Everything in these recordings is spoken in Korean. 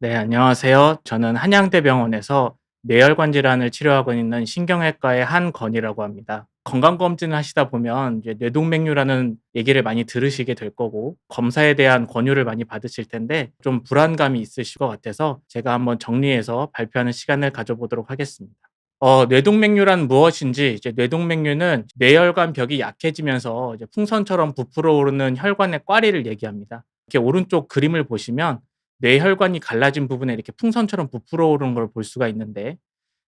네, 안녕하세요. 저는 한양대병원에서 뇌혈관 질환을 치료하고 있는 신경외과의 한건이라고 합니다. 건강검진을 하시다 보면 이제 뇌동맥류라는 얘기를 많이 들으시게 될 거고, 검사에 대한 권유를 많이 받으실 텐데, 좀 불안감이 있으실 것 같아서 제가 한번 정리해서 발표하는 시간을 가져보도록 하겠습니다. 뇌동맥류란 무엇인지, 이제 뇌동맥류는 뇌혈관 벽이 약해지면서 이제 풍선처럼 부풀어 오르는 혈관의 꽈리를 얘기합니다. 이렇게 오른쪽 그림을 보시면 뇌혈관이 갈라진 부분에 이렇게 풍선처럼 부풀어 오르는 걸 볼 수가 있는데,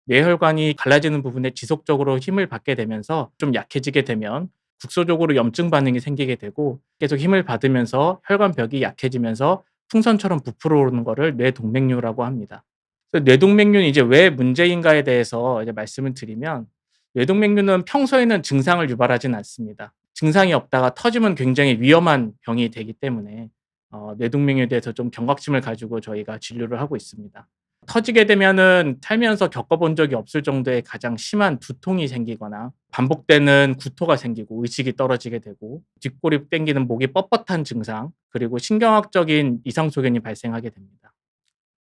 뇌혈관이 갈라지는 부분에 지속적으로 힘을 받게 되면서 좀 약해지게 되면 국소적으로 염증 반응이 생기게 되고, 계속 힘을 받으면서 혈관 벽이 약해지면서 풍선처럼 부풀어 오르는 거를 뇌동맥류라고 합니다. 그래서 뇌동맥류는 이제 왜 문제인가에 대해서 이제 말씀을 드리면, 뇌동맥류는 평소에는 증상을 유발하진 않습니다. 증상이 없다가 터지면 굉장히 위험한 병이 되기 때문에 뇌동맥류에 대해서 좀 경각심을 가지고 저희가 진료를 하고 있습니다. 터지게 되면은 살면서 겪어본 적이 없을 정도의 가장 심한 두통이 생기거나 반복되는 구토가 생기고 의식이 떨어지게 되고 뒷골이 땡기는 목이 뻣뻣한 증상, 그리고 신경학적인 이상 소견이 발생하게 됩니다.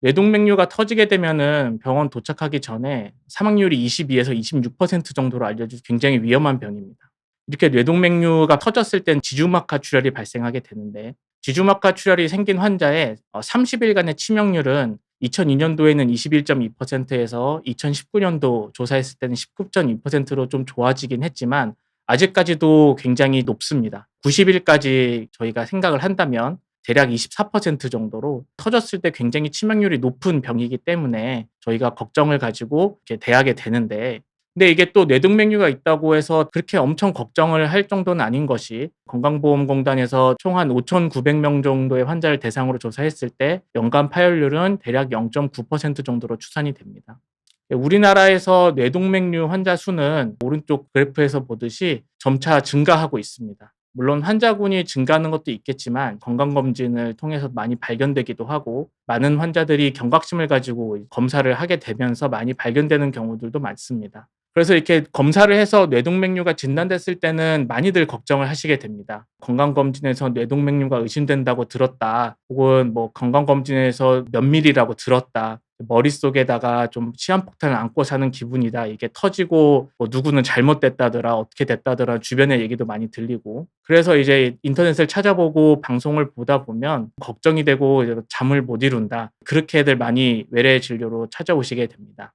뇌동맥류가 터지게 되면은 병원 도착하기 전에 사망률이 22에서 26% 정도로 알려진 굉장히 위험한 병입니다. 이렇게 뇌동맥류가 터졌을 땐 지주막하 출혈이 발생하게 되는데, 지주막하 출혈이 생긴 환자의 30일간의 치명률은 2002년도에는 21.2%에서 2019년도 조사했을 때는 19.2%로 좀 좋아지긴 했지만 아직까지도 굉장히 높습니다. 90일까지 저희가 생각을 한다면 대략 24% 정도로 터졌을 때 굉장히 치명률이 높은 병이기 때문에 저희가 걱정을 가지고 이렇게 대하게 되는데, 근데 이게 또 뇌동맥류가 있다고 해서 그렇게 엄청 걱정을 할 정도는 아닌 것이, 건강보험공단에서 총 한 5,900명 정도의 환자를 대상으로 조사했을 때 연간 파열률은 대략 0.9% 정도로 추산이 됩니다. 우리나라에서 뇌동맥류 환자 수는 오른쪽 그래프에서 보듯이 점차 증가하고 있습니다. 물론 환자군이 증가하는 것도 있겠지만 건강검진을 통해서 많이 발견되기도 하고, 많은 환자들이 경각심을 가지고 검사를 하게 되면서 많이 발견되는 경우들도 많습니다. 그래서 이렇게 검사를 해서 뇌동맥류가 진단됐을 때는 많이들 걱정을 하시게 됩니다. 건강검진에서 뇌동맥류가 의심된다고 들었다, 혹은 뭐 건강검진에서 면밀이라고 들었다, 머릿속에다가 좀 시한폭탄을 안고 사는 기분이다, 이게 터지고 뭐 누구는 잘못됐다더라, 어떻게 됐다더라, 주변의 얘기도 많이 들리고, 그래서 이제 인터넷을 찾아보고 방송을 보다 보면 걱정이 되고 이제 잠을 못 이룬다, 그렇게들 많이 외래 진료로 찾아오시게 됩니다.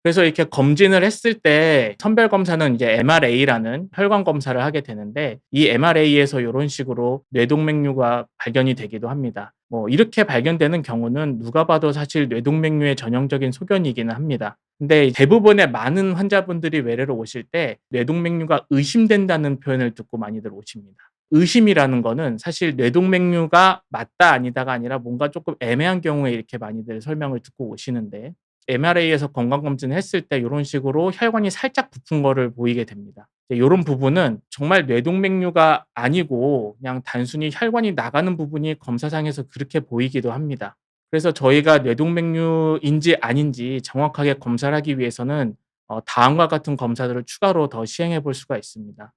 그래서 이렇게 검진을 했을 때 선별 검사는 이제 MRA라는 혈관 검사를 하게 되는데, 이 MRA에서 요런 식으로 뇌동맥류가 발견이 되기도 합니다. 뭐 이렇게 발견되는 경우는 누가 봐도 사실 뇌동맥류의 전형적인 소견이기는 합니다. 근데 대부분의 많은 환자분들이 외래로 오실 때 뇌동맥류가 의심된다는 표현을 듣고 많이들 오십니다. 의심이라는 거는 사실 뇌동맥류가 맞다 아니다가 아니라 뭔가 조금 애매한 경우에 이렇게 많이들 설명을 듣고 오시는데, MRA에서 건강검진을 했을 때 요런 식으로 혈관이 살짝 부푼 거를 보이게 됩니다. 요런 부분은 정말 뇌동맥류가 아니고 그냥 단순히 혈관이 나가는 부분이 검사상에서 그렇게 보이기도 합니다. 그래서 저희가 뇌동맥류인지 아닌지 정확하게 검사를 하기 위해서는 다음과 같은 검사들을 추가로 더 시행해 볼 수가 있습니다.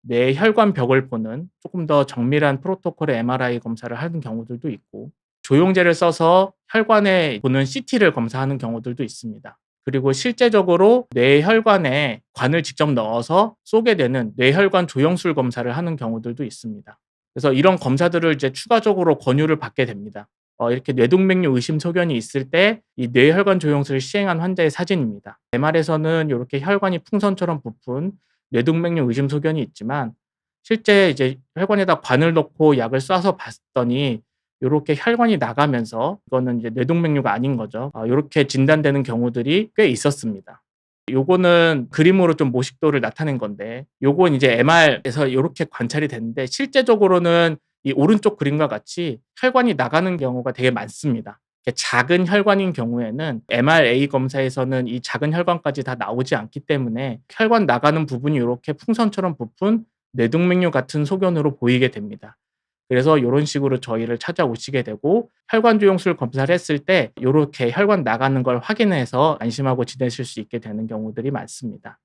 뇌혈관 벽을 보는 조금 더 정밀한 프로토콜의 MRI 검사를 하는 경우들도 있고, 조영제를 써서 혈관에 보는 CT를 검사하는 경우들도 있습니다. 그리고 실제적으로 뇌혈관에 관을 직접 넣어서 쏘게 되는 뇌혈관 조영술 검사를 하는 경우들도 있습니다. 그래서 이런 검사들을 이제 추가적으로 권유를 받게 됩니다. 이렇게 뇌동맥류 의심 소견이 있을 때 이 뇌혈관 조영술을 시행한 환자의 사진입니다. MR에서는 이렇게 혈관이 풍선처럼 부푼 뇌동맥류 의심 소견이 있지만, 실제 이제 혈관에다 관을 넣고 약을 쏴서 봤더니 요렇게 혈관이 나가면서 이거는 이제 뇌동맥류가 아닌 거죠. 요렇게 진단되는 경우들이 꽤 있었습니다. 요거는 그림으로 좀 모식도를 나타낸 건데, 요건 이제 MR에서 요렇게 관찰이 됐는데, 실제적으로는 이 오른쪽 그림과 같이 혈관이 나가는 경우가 되게 많습니다. 이렇게 작은 혈관인 경우에는 MRA 검사에서는 이 작은 혈관까지 다 나오지 않기 때문에 혈관 나가는 부분이 요렇게 풍선처럼 부푼 뇌동맥류 같은 소견으로 보이게 됩니다. 그래서 요런 식으로 저희를 찾아오시게 되고, 혈관 조영술 검사를 했을 때 요렇게 혈관 나가는 걸 확인해서 안심하고 지내실 수 있게 되는 경우들이 많습니다.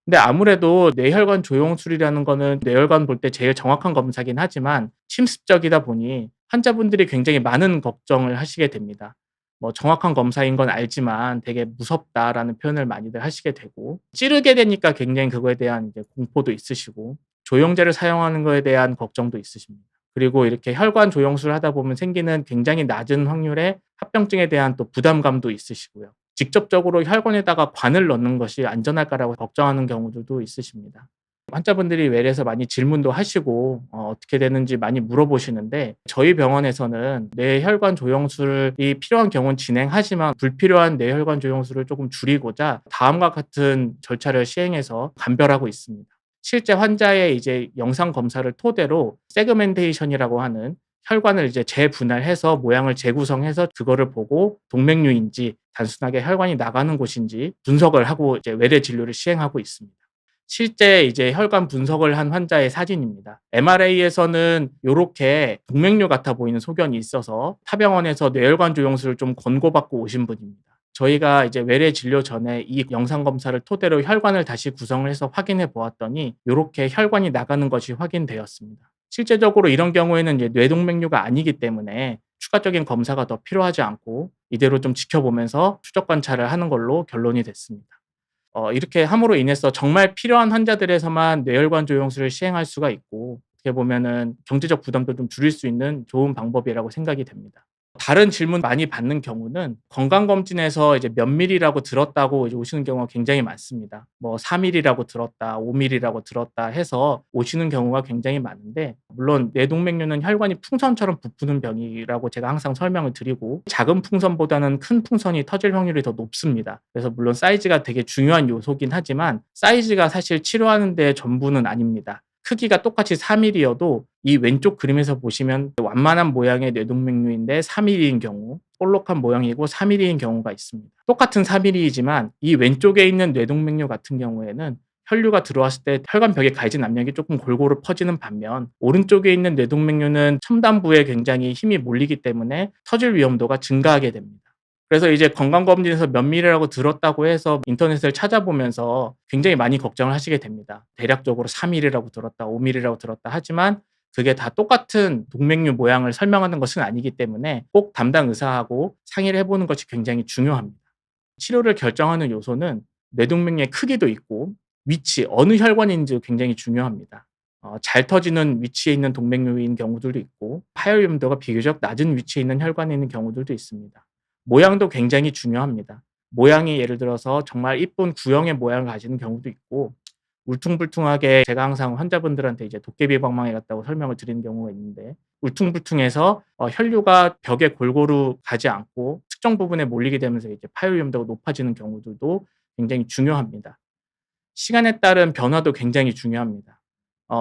근데 아무래도 뇌혈관 조영술이라는 거는 뇌혈관 볼 때 제일 정확한 검사긴 하지만 침습적이다 보니 환자분들이 굉장히 많은 걱정을 하시게 됩니다. 뭐 정확한 검사인 건 알지만 되게 무섭다라는 표현을 많이들 하시게 되고, 찌르게 되니까 굉장히 그거에 대한 이제 공포도 있으시고, 조영제를 사용하는 거에 대한 걱정도 있으십니다. 그리고 이렇게 혈관 조영술을 하다 보면 생기는 굉장히 낮은 확률의 합병증에 대한 또 부담감도 있으시고요. 직접적으로 혈관에다가 관을 넣는 것이 안전할까라고 걱정하는 경우들도 있으십니다. 환자분들이 외래에서 많이 질문도 하시고 어떻게 되는지 많이 물어보시는데, 저희 병원에서는 뇌혈관 조영술이 필요한 경우는 진행하지만 불필요한 뇌혈관 조영술을 조금 줄이고자 다음과 같은 절차를 시행해서 감별하고 있습니다. 실제 환자의 이제 영상 검사를 토대로 세그멘테이션이라고 하는 혈관을 이제 재분할해서 모양을 재구성해서 그거를 보고 동맥류인지 단순하게 혈관이 나가는 곳인지 분석을 하고 이제 외래 진료를 시행하고 있습니다. 실제 이제 혈관 분석을 한 환자의 사진입니다. MRA에서는 요렇게 동맥류 같아 보이는 소견이 있어서 타병원에서 뇌혈관 조영술을 좀 권고받고 오신 분입니다. 저희가 이제 외래 진료 전에 이 영상 검사를 토대로 혈관을 다시 구성을 해서 확인해 보았더니 요렇게 혈관이 나가는 것이 확인되었습니다. 실제적으로 이런 경우에는 이제 뇌동맥류가 아니기 때문에 추가적인 검사가 더 필요하지 않고 이대로 좀 지켜보면서 추적 관찰을 하는 걸로 결론이 됐습니다. 이렇게 함으로 인해서 정말 필요한 환자들에서만 뇌혈관 조영술을 시행할 수가 있고, 어떻게 보면은 경제적 부담도 좀 줄일 수 있는 좋은 방법이라고 생각이 됩니다. 다른 질문 많이 받는 경우는 건강검진에서 이제 몇 밀리라고 들었다고 이제 오시는 경우가 굉장히 많습니다. 뭐 4밀리라고 들었다, 5밀리라고 들었다 해서 오시는 경우가 굉장히 많은데, 물론 뇌동맥류는 혈관이 풍선처럼 부푸는 병이라고 제가 항상 설명을 드리고, 작은 풍선보다는 큰 풍선이 터질 확률이 더 높습니다. 그래서 물론 사이즈가 되게 중요한 요소긴 하지만 사이즈가 사실 치료하는 데 전부는 아닙니다. 크기가 똑같이 4mm여도 이 왼쪽 그림에서 보시면 완만한 모양의 뇌동맥류인데 4mm인 경우, 볼록한 모양이고 4mm인 경우가 있습니다. 똑같은 4mm이지만 이 왼쪽에 있는 뇌동맥류 같은 경우에는 혈류가 들어왔을 때 혈관 벽에 가해진 압력이 조금 골고루 퍼지는 반면, 오른쪽에 있는 뇌동맥류는 첨단부에 굉장히 힘이 몰리기 때문에 터질 위험도가 증가하게 됩니다. 그래서 이제 건강검진에서 몇 밀리라고 들었다고 해서 인터넷을 찾아보면서 굉장히 많이 걱정을 하시게 됩니다. 대략적으로 4밀리라고 들었다, 5밀리라고 들었다 하지만 그게 다 똑같은 동맥류 모양을 설명하는 것은 아니기 때문에 꼭 담당 의사하고 상의를 해보는 것이 굉장히 중요합니다. 치료를 결정하는 요소는 뇌동맥류의 크기도 있고 위치, 어느 혈관인지 굉장히 중요합니다. 잘 터지는 위치에 있는 동맥류인 경우들도 있고 파열 위험도가 비교적 낮은 위치에 있는 혈관에 있는 경우들도 있습니다. 모양도 굉장히 중요합니다. 모양이 예를 들어서 정말 이쁜 구형의 모양을 가지는 경우도 있고, 울퉁불퉁하게, 제가 항상 환자분들한테 이제 도깨비 방망이 같다고 설명을 드리는 경우가 있는데, 울퉁불퉁해서 혈류가 벽에 골고루 가지 않고 특정 부분에 몰리게 되면서 이제 파열 위험도가 높아지는 경우들도 굉장히 중요합니다. 시간에 따른 변화도 굉장히 중요합니다.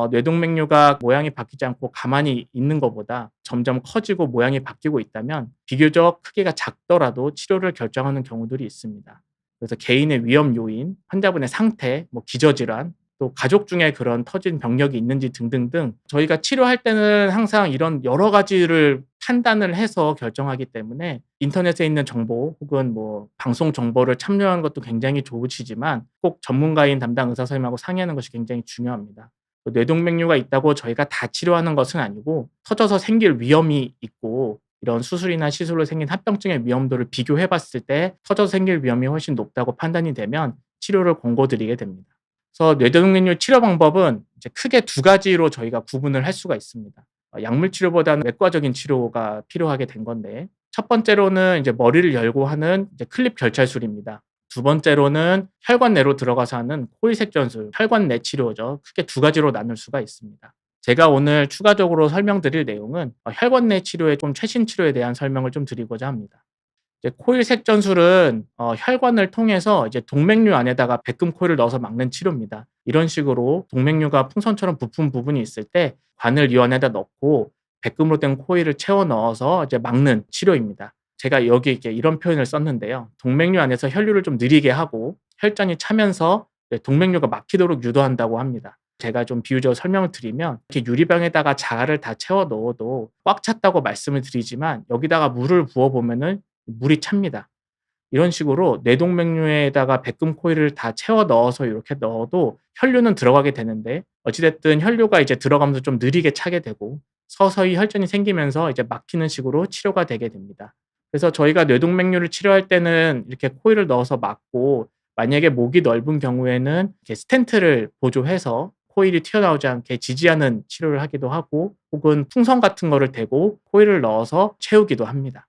뇌동맥류가 모양이 바뀌지 않고 가만히 있는 것보다 점점 커지고 모양이 바뀌고 있다면 비교적 크기가 작더라도 치료를 결정하는 경우들이 있습니다. 그래서 개인의 위험 요인, 환자분의 상태, 뭐 기저질환, 또 가족 중에 그런 터진 병력이 있는지 등등등, 저희가 치료할 때는 항상 이런 여러 가지를 판단을 해서 결정하기 때문에 인터넷에 있는 정보 혹은 뭐 방송 정보를 참조하는 것도 굉장히 좋으시지만 꼭 전문가인 담당 의사 선생님하고 상의하는 것이 굉장히 중요합니다. 뇌동맥류가 있다고 저희가 다 치료하는 것은 아니고, 터져서 생길 위험이 있고 이런 수술이나 시술로 생긴 합병증의 위험도를 비교해 봤을 때 터져서 생길 위험이 훨씬 높다고 판단이 되면 치료를 권고드리게 됩니다. 그래서 뇌동맥류 치료 방법은 이제 크게 두 가지로 저희가 구분을 할 수가 있습니다. 약물 치료보다는 외과적인 치료가 필요하게 된 건데, 첫 번째로는 이제 머리를 열고 하는 이제 클립 결찰술입니다. 두 번째로는 혈관 내로 들어가서 하는 코일색전술, 혈관 내 치료죠. 크게 두 가지로 나눌 수가 있습니다. 제가 오늘 추가적으로 설명드릴 내용은 혈관 내 치료의 좀 최신 치료에 대한 설명을 좀 드리고자 합니다. 이제 코일색전술은 혈관을 통해서 이제 동맥류 안에다가 백금 코일을 넣어서 막는 치료입니다. 이런 식으로 동맥류가 풍선처럼 부푼 부분이 있을 때 관을 이 안에다 넣고 백금으로 된 코일을 채워 넣어서 이제 막는 치료입니다. 제가 여기 이제 이런 표현을 썼는데요. 동맥류 안에서 혈류를 좀 느리게 하고 혈전이 차면서 동맥류가 막히도록 유도한다고 합니다. 제가 좀 비유적으로 설명을 드리면, 이렇게 유리병에다가 자갈을 다 채워 넣어도 꽉 찼다고 말씀을 드리지만 여기다가 물을 부어 보면은 물이 찹니다. 이런 식으로 뇌동맥류에다가 백금 코일을 다 채워 넣어서 이렇게 넣어도 혈류는 들어가게 되는데, 어찌됐든 혈류가 이제 들어가면서 좀 느리게 차게 되고 서서히 혈전이 생기면서 이제 막히는 식으로 치료가 되게 됩니다. 그래서 저희가 뇌동맥류를 치료할 때는 이렇게 코일을 넣어서 막고, 만약에 목이 넓은 경우에는 이렇게 스텐트를 보조해서 코일이 튀어나오지 않게 지지하는 치료를 하기도 하고, 혹은 풍선 같은 거를 대고 코일을 넣어서 채우기도 합니다.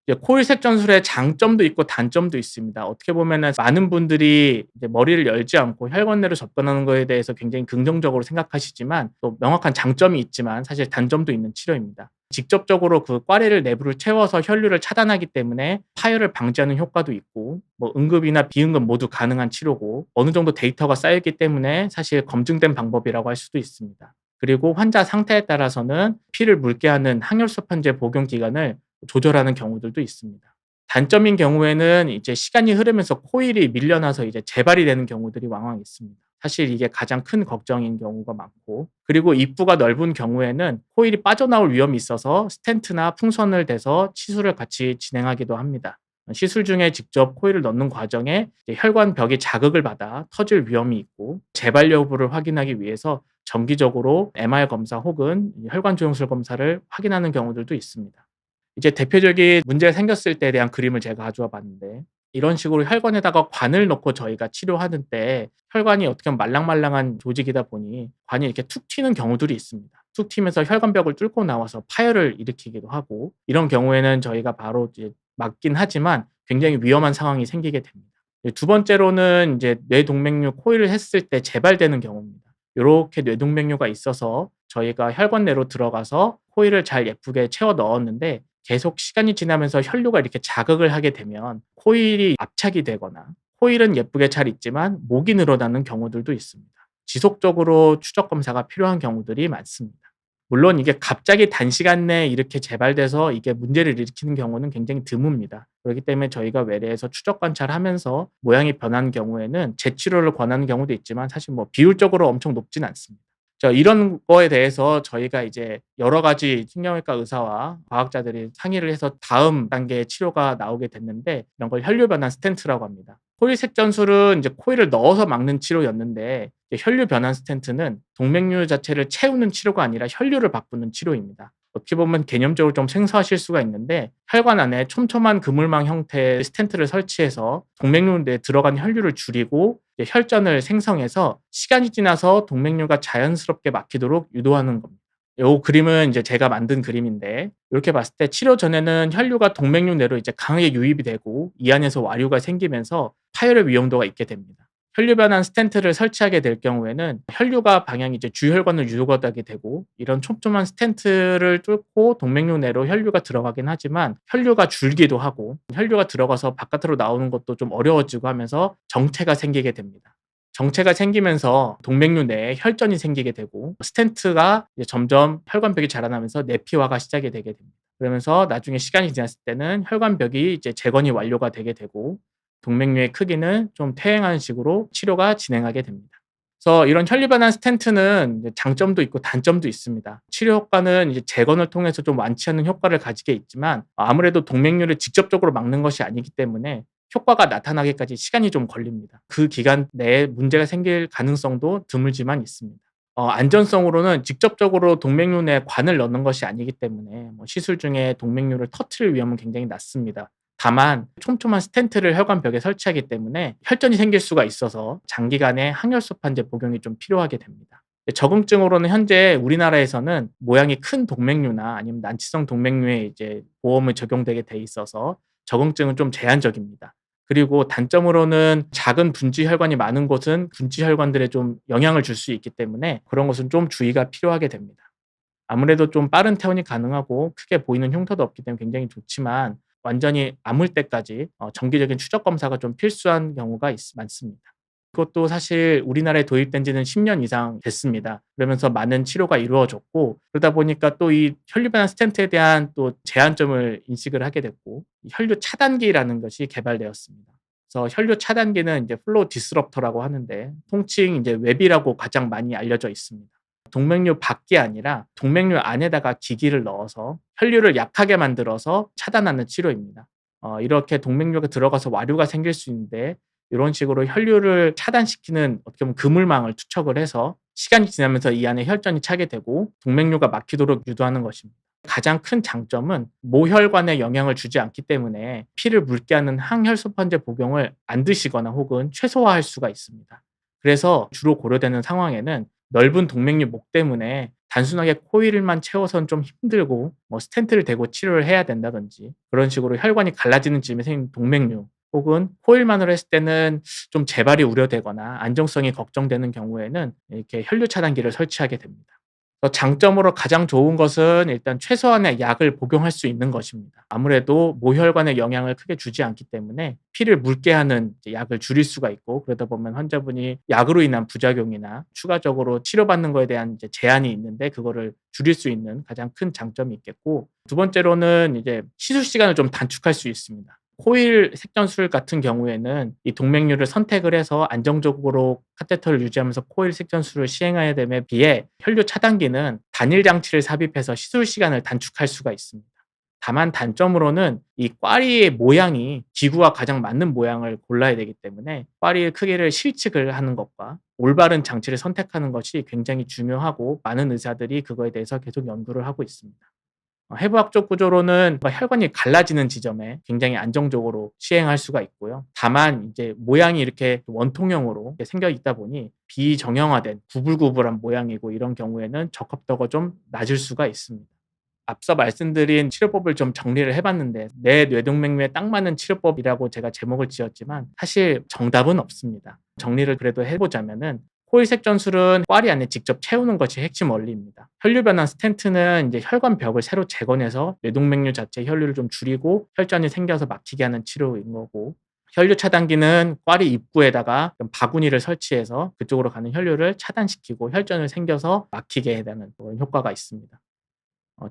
이제 코일 색전술의 장점도 있고 단점도 있습니다. 어떻게 보면은 많은 분들이 이제 머리를 열지 않고 혈관 내로 접근하는 거에 대해서 굉장히 긍정적으로 생각하시지만, 또 명확한 장점이 있지만 사실 단점도 있는 치료입니다. 직접적으로 그 꽈레를 내부를 채워서 혈류를 차단하기 때문에 파열을 방지하는 효과도 있고, 뭐 응급이나 비응급 모두 가능한 치료고, 어느 정도 데이터가 쌓였기 때문에 사실 검증된 방법이라고 할 수도 있습니다. 그리고 환자 상태에 따라서는 피를 묽게 하는 항열소판제 복용 기간을 조절하는 경우들도 있습니다. 단점인 경우에는 이제 시간이 흐르면서 코일이 밀려나서 이제 재발이 되는 경우들이 왕왕 있습니다. 사실 이게 가장 큰 걱정인 경우가 많고, 그리고 입구가 넓은 경우에는 코일이 빠져나올 위험이 있어서 스텐트나 풍선을 대서 시술을 같이 진행하기도 합니다. 시술 중에 직접 코일을 넣는 과정에 이제 혈관 벽이 자극을 받아 터질 위험이 있고, 재발 여부를 확인하기 위해서 정기적으로 MR 검사 혹은 혈관 조영술 검사를 확인하는 경우들도 있습니다. 이제 대표적인 문제가 생겼을 때에 대한 그림을 제가 가져와 봤는데, 이런 식으로 혈관에다가 관을 넣고 저희가 치료하는 때 혈관이 어떻게 보면 말랑말랑한 조직이다 보니 관이 이렇게 툭 튀는 경우들이 있습니다. 툭 튀면서 혈관벽을 뚫고 나와서 파열을 일으키기도 하고, 이런 경우에는 저희가 바로 이제 막긴 하지만 굉장히 위험한 상황이 생기게 됩니다. 두 번째로는 이제 뇌동맥류 코일을 했을 때 재발되는 경우입니다. 요렇게 뇌동맥류가 있어서 저희가 혈관 내로 들어가서 코일을 잘 예쁘게 채워 넣었는데, 계속 시간이 지나면서 혈류가 이렇게 자극을 하게 되면 코일이 압착이 되거나, 코일은 예쁘게 잘 있지만 목이 늘어나는 경우들도 있습니다. 지속적으로 추적 검사가 필요한 경우들이 많습니다. 물론 이게 갑자기 단시간 내에 이렇게 재발돼서 이게 문제를 일으키는 경우는 굉장히 드뭅니다. 그렇기 때문에 저희가 외래에서 추적 관찰하면서 모양이 변하는 경우에는 재치료를 권하는 경우도 있지만, 사실 뭐 비율적으로 엄청 높진 않습니다. 이런 거에 대해서 저희가 이제 여러 가지 신경외과 의사와 과학자들이 상의를 해서 다음 단계의 치료가 나오게 됐는데, 이런 걸 혈류 변환 스텐트라고 합니다. 코일 색전술은 이제 코일을 넣어서 막는 치료였는데, 이제 혈류 변환 스텐트는 동맥류 자체를 채우는 치료가 아니라 혈류를 바꾸는 치료입니다. 어떻게 보면 개념적으로 좀 생소하실 수가 있는데, 혈관 안에 촘촘한 그물망 형태의 스텐트를 설치해서 동맥류 내에 들어간 혈류를 줄이고 이제 혈전을 생성해서 시간이 지나서 동맥류가 자연스럽게 막히도록 유도하는 겁니다. 요 그림은 이제 제가 만든 그림인데, 이렇게 봤을 때 치료 전에는 혈류가 동맥류 내로 이제 강하게 유입이 되고 이 안에서 와류가 생기면서 파열의 위험도가 있게 됩니다. 혈류 변환 스텐트를 설치하게 될 경우에는 혈류가 방향이 이제 주혈관을 유도하게 되고, 이런 촘촘한 스텐트를 뚫고 동맥류 내로 혈류가 들어가긴 하지만 혈류가 줄기도 하고, 혈류가 들어가서 바깥으로 나오는 것도 좀 어려워지고 하면서 정체가 생기게 됩니다. 정체가 생기면서 동맥류 내에 혈전이 생기게 되고, 스텐트가 이제 점점 혈관벽이 자라나면서 내피화가 시작이 되게 됩니다. 그러면서 나중에 시간이 지났을 때는 혈관벽이 이제 재건이 완료가 되게 되고, 동맥류의 크기는 좀 퇴행하는 식으로 치료가 진행하게 됩니다. 그래서 이런 혈류 변환 스텐트는 이제 장점도 있고 단점도 있습니다. 치료 효과는 이제 재건을 통해서 좀 완치하는 효과를 가지게 있지만, 아무래도 동맥류를 직접적으로 막는 것이 아니기 때문에 효과가 나타나기까지 시간이 좀 걸립니다. 그 기간 내에 문제가 생길 가능성도 드물지만 있습니다. 안전성으로는 직접적으로 동맥류 내에 관을 넣는 것이 아니기 때문에 뭐 시술 중에 동맥류를 터뜨릴 위험은 굉장히 낮습니다. 다만 촘촘한 스텐트를 혈관벽에 설치하기 때문에 혈전이 생길 수가 있어서 장기간의 항열소판제 복용이 좀 필요하게 됩니다. 적응증으로는 현재 우리나라에서는 모양이 큰 동맥류나 아니면 난치성 동맥류에 이제 보험을 적용되게 돼 있어서 적응증은 좀 제한적입니다. 그리고 단점으로는 작은 분지 혈관이 많은 곳은 분지 혈관들에 좀 영향을 줄 수 있기 때문에 그런 것은 좀 주의가 필요하게 됩니다. 아무래도 좀 빠른 퇴원이 가능하고 크게 보이는 흉터도 없기 때문에 굉장히 좋지만, 완전히 아물 때까지 정기적인 추적 검사가 좀 필수한 경우가 많습니다. 그것도 사실 우리나라에 도입된 지는 10년 이상 됐습니다. 그러면서 많은 치료가 이루어졌고, 그러다 보니까 또 이 혈류 변환 스텐트에 대한 또 제한점을 인식을 하게 됐고, 이 혈류 차단기라는 것이 개발되었습니다. 그래서 혈류 차단기는 이제 플로우 디스럽터라고 하는데, 통칭 이제 웹이라고 가장 많이 알려져 있습니다. 동맥류 밖이 아니라 동맥류 안에다가 기기를 넣어서 혈류를 약하게 만들어서 차단하는 치료입니다. 이렇게 동맥류가 들어가서 와류가 생길 수 있는데, 이런 식으로 혈류를 차단시키는 어떻게 보면 그물망을 투척을 해서 시간이 지나면서 이 안에 혈전이 차게 되고 동맥류가 막히도록 유도하는 것입니다. 가장 큰 장점은 모혈관에 영향을 주지 않기 때문에 피를 묽게 하는 항혈소판제 복용을 안 드시거나 혹은 최소화할 수가 있습니다. 그래서 주로 고려되는 상황에는 넓은 동맥류 목 때문에 단순하게 코일만 채워서는 좀 힘들고 스텐트를 대고 치료를 해야 된다든지 그런 식으로 혈관이 갈라지는 즈음에 생긴 동맥류 혹은 코일만으로 했을 때는 좀 재발이 우려되거나 안정성이 걱정되는 경우에는 이렇게 혈류 차단기를 설치하게 됩니다. 장점으로 가장 좋은 것은 일단 최소한의 약을 복용할 수 있는 것입니다. 아무래도 모혈관에 영향을 크게 주지 않기 때문에 피를 묽게 하는 약을 줄일 수가 있고 그러다 보면 환자분이 약으로 인한 부작용이나 추가적으로 치료받는 거에 대한 제한이 있는데 그거를 줄일 수 있는 가장 큰 장점이 있겠고 두 번째로는 시술 시간을 좀 단축할 수 있습니다. 코일 색전술 같은 경우에는 이 동맥류를 선택을 해서 안정적으로 카테터를 유지하면서 코일 색전술을 시행해야 됨에 비해 혈류 차단기는 단일 장치를 삽입해서 시술 시간을 단축할 수가 있습니다. 다만 단점으로는 이 꽈리의 모양이 기구와 가장 맞는 모양을 골라야 되기 때문에 꽈리의 크기를 실측을 하는 것과 올바른 장치를 선택하는 것이 굉장히 중요하고 많은 의사들이 그거에 대해서 계속 연구를 하고 있습니다. 해부학적 구조로는 혈관이 갈라지는 지점에 굉장히 안정적으로 시행할 수가 있고요. 다만 모양이 이렇게 원통형으로 생겨 있다 보니 비정형화된 구불구불한 모양이고 이런 경우에는 적합도가 좀 낮을 수가 있습니다. 앞서 말씀드린 치료법을 좀 정리를 해 봤는데 내 뇌동맥류에 딱 맞는 치료법이라고 제가 제목을 지었지만 사실 정답은 없습니다. 정리를 그래도 해 보자면은 코일 색전술은 꽈리 안에 직접 채우는 것이 핵심 원리입니다. 혈류 변환 스텐트는 혈관 벽을 새로 재건해서 뇌동맥류 자체 혈류를 좀 줄이고 혈전이 생겨서 막히게 하는 치료인 거고 혈류 차단기는 꽈리 입구에다가 바구니를 설치해서 그쪽으로 가는 혈류를 차단시키고 혈전을 생겨서 막히게 하는 그런 효과가 있습니다.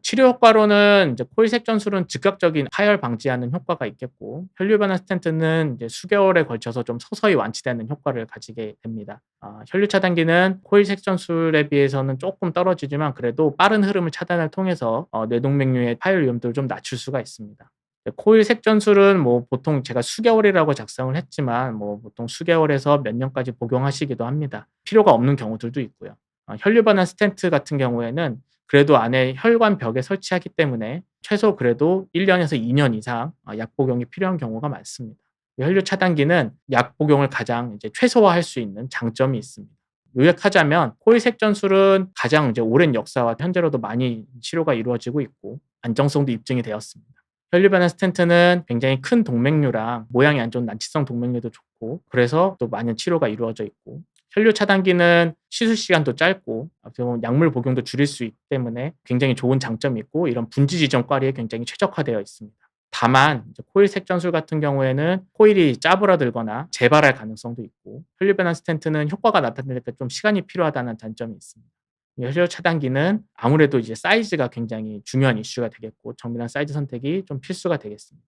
치료 효과로는 코일 색전술은 즉각적인 파열 방지하는 효과가 있겠고 혈류 변환 스텐트는 수개월에 걸쳐서 좀 서서히 완치되는 효과를 가지게 됩니다. 혈류 차단기는 코일 색전술에 비해서는 조금 떨어지지만 그래도 빠른 흐름을 차단을 통해서 뇌동맥류의 파열 위험도를 좀 낮출 수가 있습니다. 코일 색전술은 보통 제가 수개월이라고 작성을 했지만 보통 수개월에서 몇 년까지 복용하시기도 합니다. 필요가 없는 경우들도 있고요. 혈류 변환 스텐트 같은 경우에는 그래도 안에 혈관 벽에 설치하기 때문에 최소 그래도 1 년에서 2년 이상 약 복용이 필요한 경우가 많습니다. 혈류 차단기는 약 복용을 가장 최소화할 수 있는 장점이 있습니다. 요약하자면 코일 색전술은 가장 오랜 역사와 현재로도 많이 치료가 이루어지고 있고 안정성도 입증이 되었습니다. 혈류 변환 스텐트는 굉장히 큰 동맥류랑 모양이 안 좋은 난치성 동맥류도 좋고 그래서 또 많은 치료가 이루어져 있고 혈류 차단기는 시술 시간도 짧고 어떻게 보면 약물 복용도 줄일 수 있기 때문에 굉장히 좋은 장점이 있고 이런 분지 지점 꽈리에 굉장히 최적화되어 있습니다. 다만 코일 색전술 같은 경우에는 코일이 짜부러들거나 재발할 가능성도 있고 혈류 변환 스텐트는 효과가 나타낼 때 좀 시간이 필요하다는 단점이 있습니다. 혈류 차단기는 아무래도 사이즈가 굉장히 중요한 이슈가 되겠고 정밀한 사이즈 선택이 좀 필수가 되겠습니다.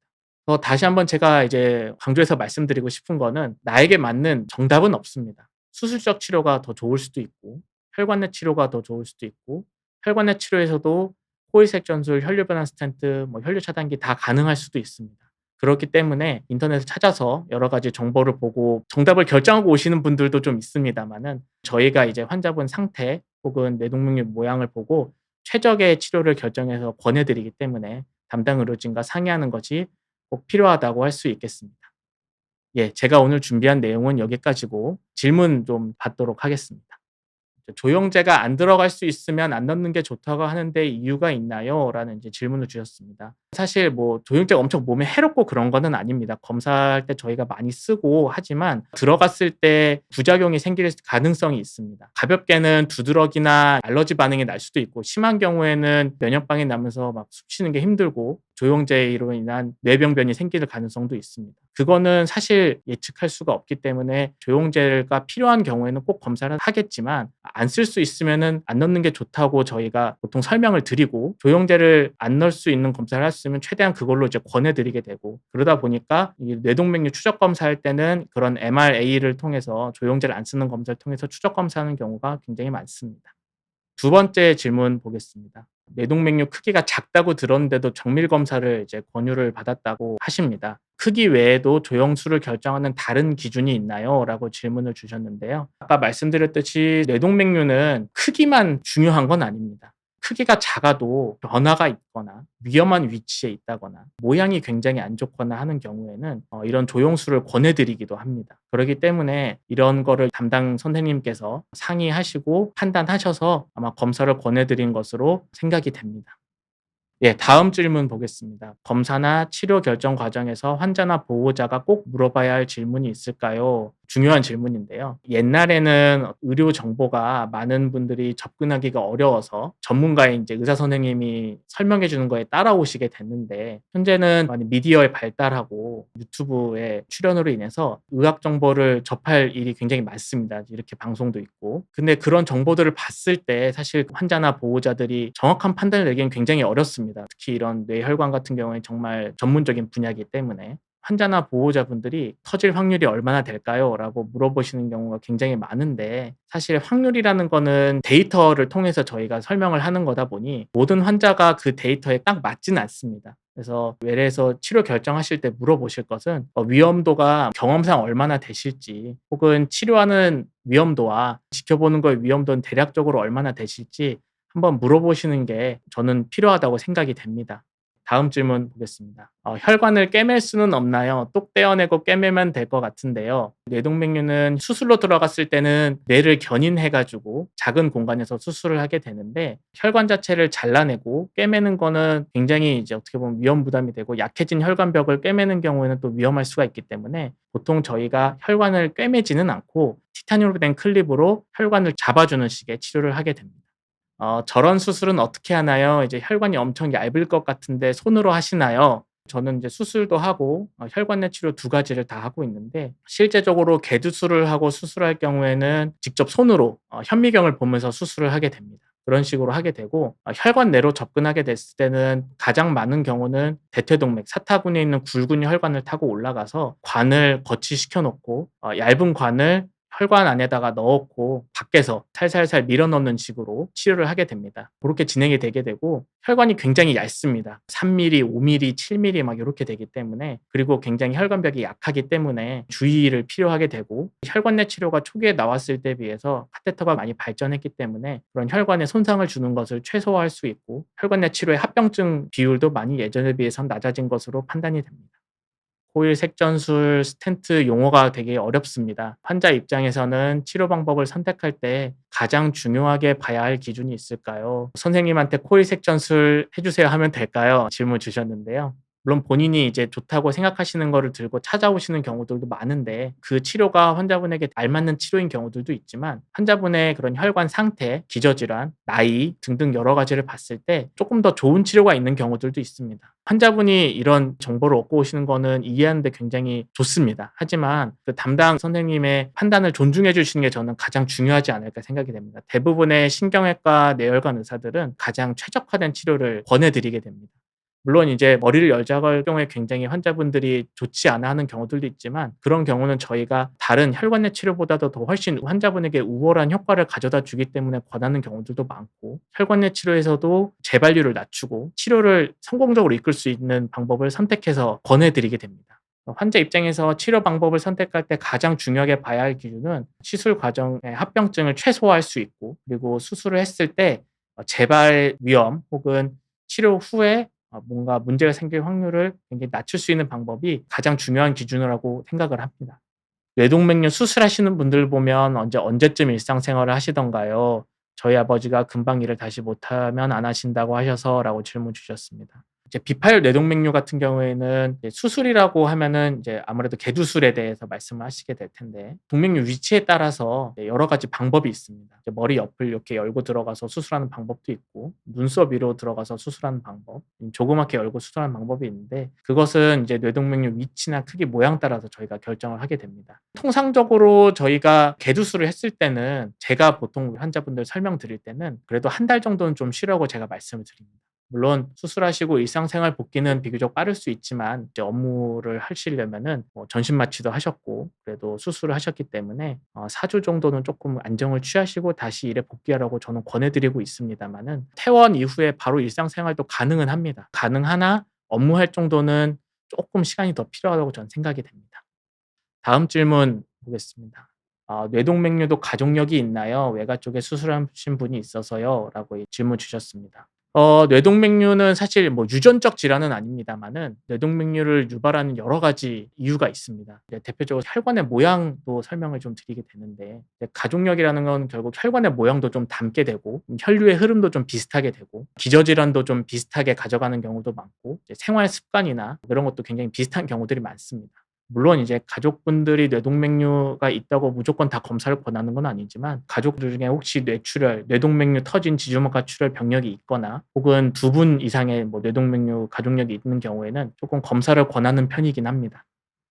다시 한번 제가 강조해서 말씀드리고 싶은 거는 나에게 맞는 정답은 없습니다. 수술적 치료가 더 좋을 수도 있고 혈관 내 치료가 더 좋을 수도 있고 혈관 내 치료에서도 코일 색전술, 혈류 변환 스텐트, 혈류 차단기 다 가능할 수도 있습니다. 그렇기 때문에 인터넷을 찾아서 여러 가지 정보를 보고 정답을 결정하고 오시는 분들도 좀 있습니다만은 저희가 환자분 상태 혹은 뇌동맥류 모양을 보고 최적의 치료를 결정해서 권해드리기 때문에 담당 의료진과 상의하는 것이 꼭 필요하다고 할 수 있겠습니다. 예, 제가 오늘 준비한 내용은 여기까지고 질문 좀 받도록 하겠습니다. "조영제가 안 들어갈 수 있으면 안 넣는 게 좋다고 하는데 이유가 있나요?" 라는 질문을 주셨습니다. 사실 조영제가 엄청 몸에 해롭고 그런 거는 아닙니다. 검사할 때 저희가 많이 쓰고 하지만 들어갔을 때 부작용이 생길 가능성이 있습니다. 가볍게는 두드러기나 알러지 반응이 날 수도 있고 심한 경우에는 면역방이 나면서 막 숨 쉬는 게 힘들고 조영제로 인한 뇌병변이 생길 가능성도 있습니다. 그거는 사실 예측할 수가 없기 때문에 조영제가 필요한 경우에는 꼭 검사를 하겠지만 안 쓸 수 있으면은 안 넣는 게 좋다고 저희가 보통 설명을 드리고 조영제를 안 넣을 수 있는 검사를 할 수 있으면 최대한 그걸로 권해 드리게 되고 그러다 보니까 이 뇌동맥류 추적 검사할 때는 그런 MRA를 통해서 조영제를 안 쓰는 검사를 통해서 추적 검사하는 경우가 굉장히 많습니다. 두 번째 질문 보겠습니다. 뇌동맥류 크기가 작다고 들었는데도 정밀 검사를 권유를 받았다고 하십니다. "크기 외에도 조영수를 결정하는 다른 기준이 있나요?" 라고 질문을 주셨는데요. 아까 말씀드렸듯이 뇌동맥류는 크기만 중요한 건 아닙니다. 크기가 작아도 변화가 있거나 위험한 위치에 있다거나 모양이 굉장히 안 좋거나 하는 경우에는 이런 조영술을 권해 드리기도 합니다. 그렇기 때문에 이런 거를 담당 선생님께서 상의하시고 판단하셔서 아마 검사를 권해 드린 것으로 생각이 됩니다. 예, 다음 질문 보겠습니다. 검사나 치료 결정 과정에서 환자나 보호자가 꼭 물어봐야 할 질문이 있을까요? 중요한 질문인데요. 옛날에는 의료 정보가 많은 분들이 접근하기가 어려워서 전문가인 이제 의사 선생님이 설명해 주는 거에 따라오시게 됐는데, 현재는 많이 미디어의 발달하고 유튜브의 출연으로 인해서 의학 정보를 접할 일이 굉장히 많습니다. 이렇게 방송도 있고. 근데 그런 정보들을 봤을 때 사실 환자나 보호자들이 정확한 판단을 내기는 굉장히 어렵습니다. 특히 이런 뇌혈관 같은 경우에 정말 전문적인 분야이기 때문에. 환자나 보호자분들이 "터질 확률이 얼마나 될까요?" 라고 물어보시는 경우가 굉장히 많은데, 사실 확률이라는 거는 데이터를 통해서 저희가 설명을 하는 거다 보니 모든 환자가 그 데이터에 딱 맞지는 않습니다. 그래서 외래에서 치료 결정하실 때 물어보실 것은 위험도가 경험상 얼마나 되실지, 혹은 치료하는 위험도와 지켜보는 거의 위험도는 대략적으로 얼마나 되실지 한번 물어보시는 게 저는 필요하다고 생각이 됩니다. 다음 질문 보겠습니다. 혈관을 꿰맬 수는 없나요? 똑 떼어내고 꿰매면 될 것 같은데요. 뇌동맥류는 수술로 들어갔을 때는 뇌를 견인해 가지고 작은 공간에서 수술을 하게 되는데, 혈관 자체를 잘라내고 꿰매는 거는 굉장히 이제 어떻게 보면 위험 부담이 되고, 약해진 혈관벽을 꿰매는 경우에는 또 위험할 수가 있기 때문에 보통 저희가 혈관을 꿰매지는 않고 티타늄으로 된 클립으로 혈관을 잡아주는 식의 치료를 하게 됩니다. "저런 수술은 어떻게 하나요? 이제 혈관이 엄청 얇을 것 같은데 손으로 하시나요?" 저는 이제 수술도 하고 혈관 내 치료 두 가지를 다 하고 있는데, 실제적으로 개두술을 하고 수술할 경우에는 직접 손으로 현미경을 보면서 수술을 하게 됩니다. 그런 식으로 하게 되고, 혈관 내로 접근하게 됐을 때는 가장 많은 경우는 대퇴동맥, 사타구니에 있는 굵은 혈관을 타고 올라가서 관을 거치시켜 놓고 얇은 관을 혈관 안에다가 넣었고 밖에서 살살살 밀어 넣는 식으로 치료를 하게 됩니다. 고렇게 진행이 되게 되고, 혈관이 굉장히 얇습니다. 3mm, 5mm, 7mm 막 요렇게 되기 때문에, 그리고 굉장히 혈관벽이 약하기 때문에 주의를 필요하게 되고, 혈관 내 치료가 초기에 나왔을 때에 비해서 카테터가 많이 발전했기 때문에 그런 혈관에 손상을 주는 것을 최소화할 수 있고, 혈관 내 치료의 합병증 비율도 많이 예전에 비해선 낮아진 것으로 판단이 됩니다. 코일 색전술, 스텐트 용어가 되게 어렵습니다. 환자 입장에서는 치료 방법을 선택할 때 가장 중요하게 봐야 할 기준이 있을까요? 선생님한테 "코일 색전술 해 주세요." 하면 될까요? 질문 주셨는데요. 물론 본인이 이제 좋다고 생각하시는 거를 들고 찾아오시는 경우들도 많은데, 그 치료가 환자분에게 알맞는 치료인 경우들도 있지만, 환자분의 그런 혈관 상태, 기저질환, 나이 등등 여러 가지를 봤을 때 조금 더 좋은 치료가 있는 경우들도 있습니다. 환자분이 이런 정보를 얻고 오시는 거는 이해하는 데 굉장히 좋습니다. 하지만 그 담당 선생님의 판단을 존중해 주시는 게 저는 가장 중요하지 않을까 생각이 됩니다. 대부분의 신경외과 뇌혈관 의사들은 가장 최적화된 치료를 권해 드리게 됩니다. 물론 이제 머리를 열자고 할 경우에 굉장히 환자분들이 좋지 않아 하는 경우들도 있지만, 그런 경우는 저희가 다른 혈관 내 치료보다도 더 훨씬 환자분에게 우월한 효과를 가져다 주기 때문에 권하는 경우들도 많고, 혈관 내 치료에서도 재발률을 낮추고 치료를 성공적으로 이끌 수 있는 방법을 선택해서 권해 드리게 됩니다. 환자 입장에서 치료 방법을 선택할 때 가장 중요하게 봐야 할 기준은 시술 과정의 합병증을 최소화할 수 있고, 그리고 수술을 했을 때 재발 위험 혹은 치료 후에 뭔가 문제가 생길 확률을 굉장히 낮출 수 있는 방법이 가장 중요한 기준이라고 생각을 합니다. 뇌동맥류 수술하시는 분들 보면 언제쯤 일상생활을 하시던가요? "저희 아버지가 금방 일을 다시 못하면 안 하신다고 하셔서"라고 질문 주셨습니다. 이제 비파열 뇌동맥류 같은 경우에는 이제 수술이라고 하면은 이제 아무래도 개두술에 대해서 말씀을 하시게 될 텐데, 동맥류 위치에 따라서 여러 가지 방법이 있습니다. 이제 머리 옆을 이렇게 열고 들어가서 수술하는 방법도 있고, 눈썹 위로 들어가서 수술하는 방법, 조그맣게 열고 수술하는 방법이 있는데, 그것은 이제 뇌동맥류 위치나 크기, 모양 따라서 저희가 결정을 하게 됩니다. 통상적으로 저희가 개두술을 했을 때는, 제가 보통 환자분들 설명드릴 때는 그래도 한 달 정도는 좀 쉬라고 제가 말씀을 드립니다. 물론 수술하시고 일상생활 복귀는 비교적 빠를 수 있지만, 이제 업무를 하시려면은 전신 마취도 하셨고 그래도 수술을 하셨기 때문에 4주 정도는 조금 안정을 취하시고 다시 일에 복귀하라고 저는 권해 드리고 있습니다마는, 퇴원 이후에 바로 일상생활도 가능은 합니다. 가능하나 업무할 정도는 조금 시간이 더 필요하다고 저는 생각이 됩니다. 다음 질문 보겠습니다. "뇌동맥류도 가족력이 있나요? 외가 쪽에 수술하신 분이 있어서요." 라고 질문 주셨습니다. 뇌동맥류는 사실 뭐 유전적 질환은 아닙니다마는 뇌동맥류를 유발하는 여러 가지 이유가 있습니다. 이제 대표적으로 혈관의 모양도 설명을 좀 드리게 되는데, 이제 가족력이라는 건 결국 혈관의 모양도 좀 닮게 되고 혈류의 흐름도 좀 비슷하게 되고 기저질환도 좀 비슷하게 가져가는 경우도 많고, 이제 생활 습관이나 그런 것도 굉장히 비슷한 경우들이 많습니다. 물론 이제 가족분들이 뇌동맥류가 있다고 무조건 다 검사를 권하는 건 아니지만, 가족들 중에 혹시 뇌출혈, 뇌동맥류 터진 지주막하 출혈 병력이 있거나 혹은 2분 이상의 뭐 뇌동맥류 가족력이 있는 경우에는 조금 검사를 권하는 편이긴 합니다.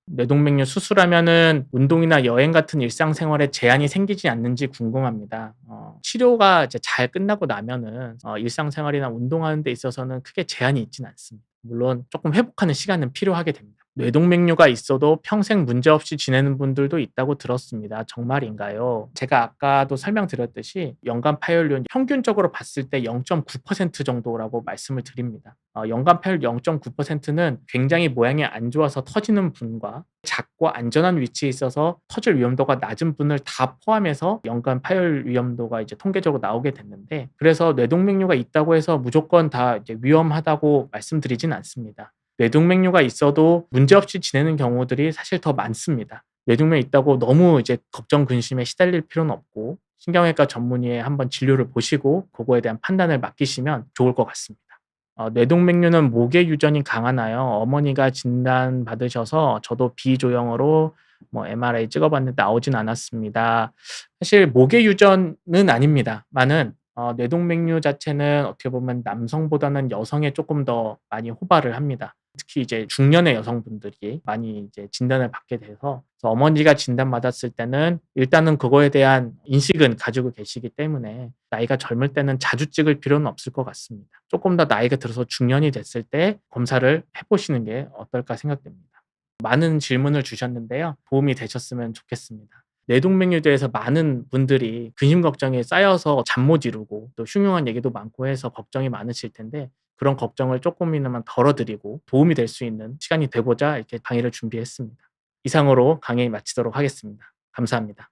뇌동맥류 수술하면은 운동이나 여행 같은 일상생활에 제한이 생기지 않는지 궁금합니다. 치료가 이제 잘 끝나고 나면은 일상생활이나 운동하는 데 있어서는 크게 제한이 있진 않습니다. 물론 조금 회복하는 시간은 필요하게 됩니다. 뇌동맥류가 있어도 평생 문제없이 지내는 분들도 있다고 들었습니다. 정말인가요? 제가 아까도 설명드렸듯이 연간 파열률 평균적으로 봤을 때 0.9% 정도라고 말씀을 드립니다. 연간 파열 0.9%는 굉장히 모양이 안 좋아서 터지는 분과 작고 안전한 위치에 있어서 터질 위험도가 낮은 분을 다 포함해서 연간 파열 위험도가 이제 통계적으로 나오게 됐는데, 그래서 뇌동맥류가 있다고 해서 무조건 다 이제 위험하다고 말씀드리진 않습니다. 뇌동맥류가 있어도 문제없이 지내는 경우들이 사실 더 많습니다. 뇌동맥 있다고 너무 이제 걱정 근심에 시달릴 필요는 없고, 신경외과 전문의의 한번 진료를 보시고 그거에 대한 판단을 맡기시면 좋을 것 같습니다. 뇌동맥류는 목의 유전이 강하나요? 어머니가 진단받으셔서 저도 비조형으로 뭐 MRI 찍어 봤는데 나오진 않았습니다. 사실 목의 유전은 아닙니다마는 뇌동맥류 자체는 어떻게 보면 남성보다는 여성에 조금 더 많이 호발을 합니다. 특히 이제 중년의 여성분들이 많이 이제 진단을 받게 돼서, 그래서 어머니가 진단받았을 때는 일단은 그거에 대한 인식은 가지고 계시기 때문에 나이가 젊을 때는 자주 찍을 필요는 없을 것 같습니다. 조금 더 나이가 들어서 중년이 됐을 때 검사를 해 보시는 게 어떨까 생각됩니다. 많은 질문을 주셨는데요. 도움이 되셨으면 좋겠습니다. 뇌동맥류에 대해서 많은 분들이 근심 걱정이 쌓여서 잠 못 이루고 또 흉흉한 얘기도 많고 해서 걱정이 많으실 텐데, 그런 걱정을 쪼끔이나마 덜어드리고 도움이 될 수 있는 시간이 되고자 이렇게 강의를 준비했습니다. 이상으로 강의 마치도록 하겠습니다. 감사합니다.